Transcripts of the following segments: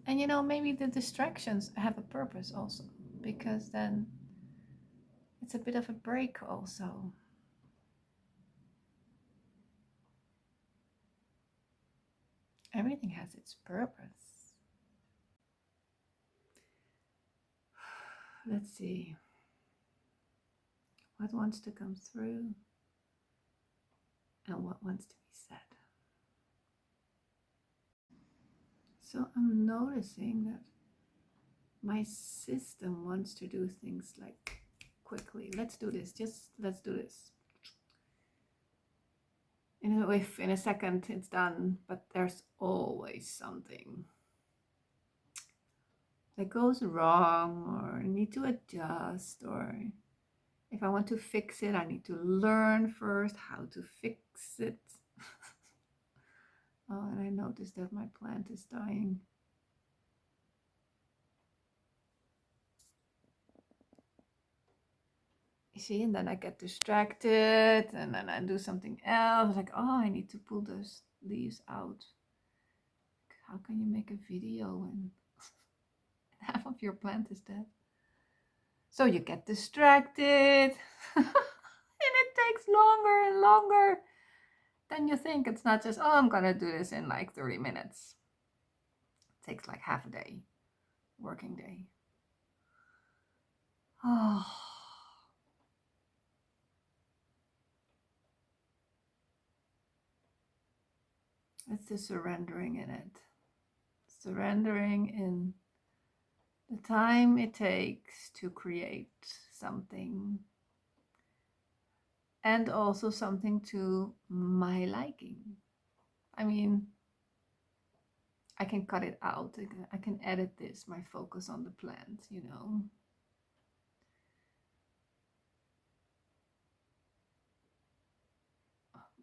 And maybe the distractions have a purpose also, because then it's a bit of a break also. Everything has its purpose. Let's see. What wants to come through and what wants to be said. So I'm noticing that my system wants to do things like quickly. Let's do this. Just let's do this. If in a second it's done, but there's always something that goes wrong or I need to adjust, or if I want to fix it, I need to learn first how to fix it. Oh, and I noticed that my plant is dying. You see, and then I get distracted and then I do something else. Like, oh, I need to pull those leaves out. How can you make a video when half of your plant is dead? So you get distracted and it takes longer and longer than you think. It's not just, oh, I'm gonna do this in like 30 minutes. It takes like half a day, working day. Oh, it's the surrendering in it. Surrendering in the time it takes to create something, and also something to my liking. I mean, I can cut it out. I can edit this, my focus on the plant,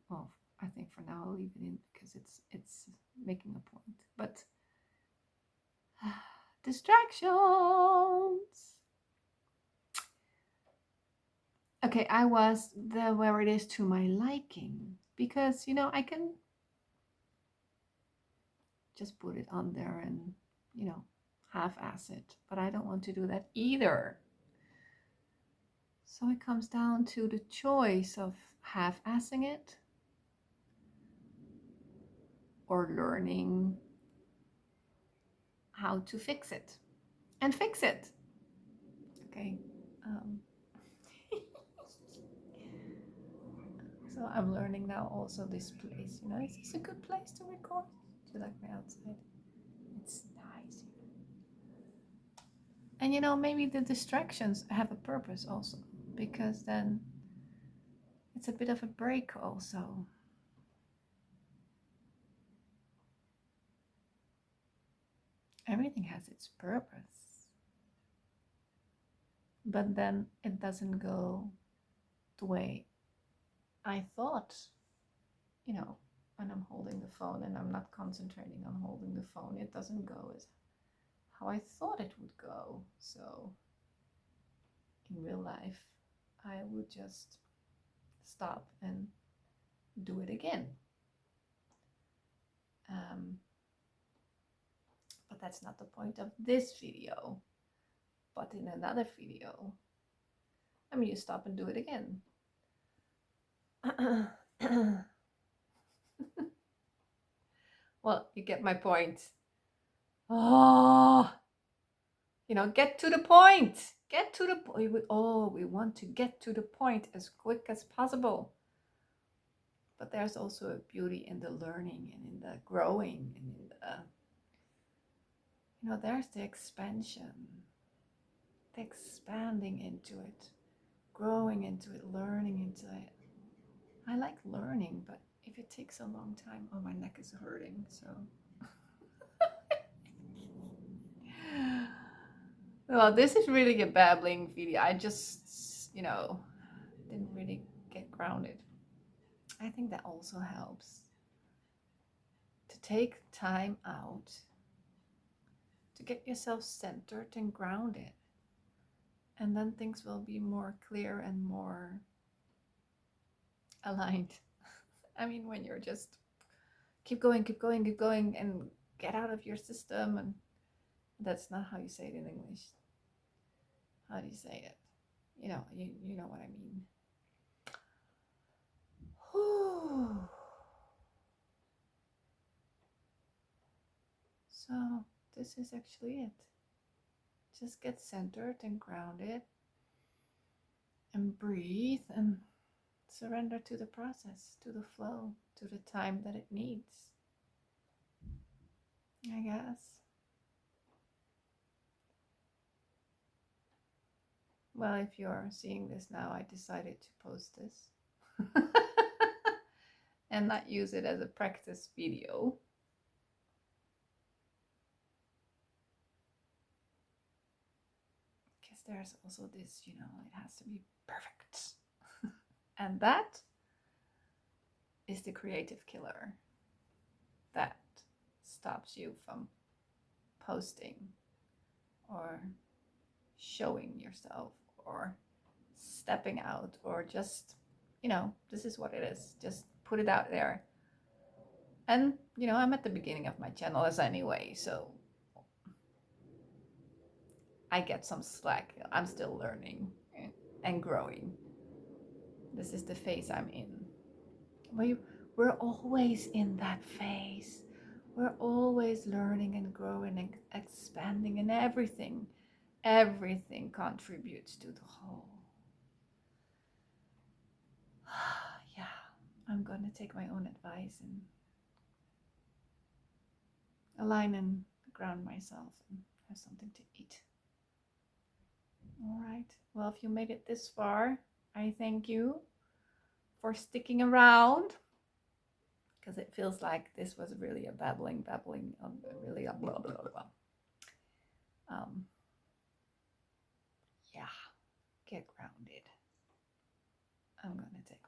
Well, I think for now I'll leave it in because it's making a point. But distractions. Okay, I was the where it is to my liking, because I can just put it on there and half-ass it, but I don't want to do that either. So it comes down to the choice of half-assing it or learning how to fix it and fix it. Okay. So I'm learning now also this place. Is this a good place to record? Do you like my outside? It's nice. And maybe the distractions have a purpose also, because then it's a bit of a break also. Everything has its purpose. But then it doesn't go the way I thought, when I'm holding the phone and I'm not concentrating on holding the phone, it doesn't go as how I thought it would go. So in real life, I would just stop and do it again. But that's not the point of this video. But in another video, you stop and do it again. Well, you get my point. Oh, get to the point. Get to the point. We want to get to the point as quick as possible. But there's also a beauty in the learning and in the growing and in the, there's the expansion, the expanding into it, growing into it, learning into it. I like learning, but if it takes a long time, oh, my neck is hurting, so. Well, this is really a babbling video. I just, didn't really get grounded. I think that also helps to take time out to get yourself centered and grounded. And then things will be more clear and more aligned. When you're just keep going, and get out of your system and That's not how you say it in English. How do you say it? You know what I mean. Whew. So this is actually it. Just get centered and grounded and breathe and surrender to the process, to the flow, to the time that it needs, I guess. Well, if you're seeing this now, I decided to post this and not use it as a practice video. Because there's also this, it has to be perfect. And that is the creative killer that stops you from posting or showing yourself or stepping out or just, this is what it is. Just put it out there. And, I'm at the beginning of my channel as anyway, so I get some slack. I'm still learning and growing. This is the phase I'm in. We're always in that phase. We're always learning and growing and expanding, and everything contributes to the whole. Yeah, I'm gonna take my own advice and align and ground myself and have something to eat. All right. Well, if you made it this far, I thank you for sticking around, because it feels like this was really a babbling, really a blah, blah, blah. Yeah, get grounded. I'm gonna take